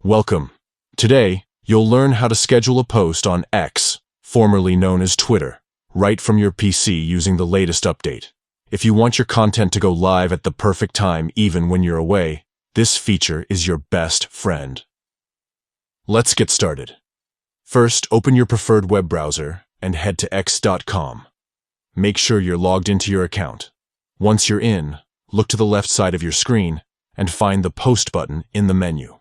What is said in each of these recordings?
Welcome. Today, you'll learn how to schedule a post on X, formerly known as Twitter, right from your PC using the latest update. If you want your content to go live at the perfect time even when you're away, this feature is your best friend. Let's get started. First, open your preferred web browser and head to x.com. Make sure you're logged into your account. Once you're in, look to the left side of your screen and find the Post button in the menu.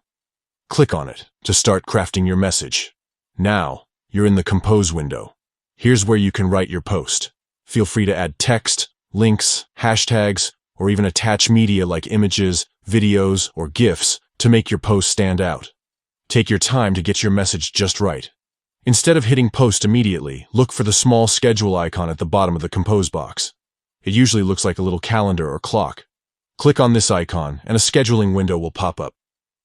Click on it to start crafting your message. Now, you're in the Compose window. Here's where you can write your post. Feel free to add text, links, hashtags, or even attach media like images, videos, or GIFs to make your post stand out. Take your time to get your message just right. Instead of hitting post immediately, look for the small schedule icon at the bottom of the Compose box. It usually looks like a little calendar or clock. Click on this icon and a scheduling window will pop up.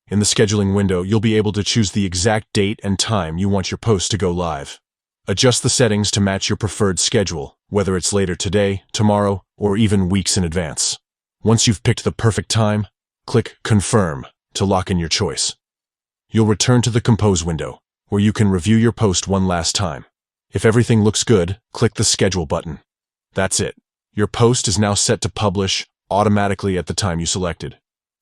In the scheduling window, you'll be able to choose the exact date and time you want your post to go live. Adjust the settings to match your preferred schedule, whether it's later today, tomorrow, or even weeks in advance. Once you've picked the perfect time, click Confirm to lock in your choice. You'll return to the Compose window, where you can review your post one last time. If everything looks good, click the Schedule button. That's it. Your post is now set to publish automatically at the time you selected.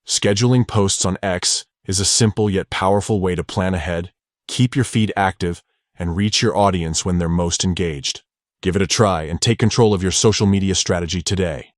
Scheduling posts on X is a simple yet powerful way to plan ahead, keep your feed active, and reach your audience when they're most engaged. Give it a try and take control of your social media strategy today.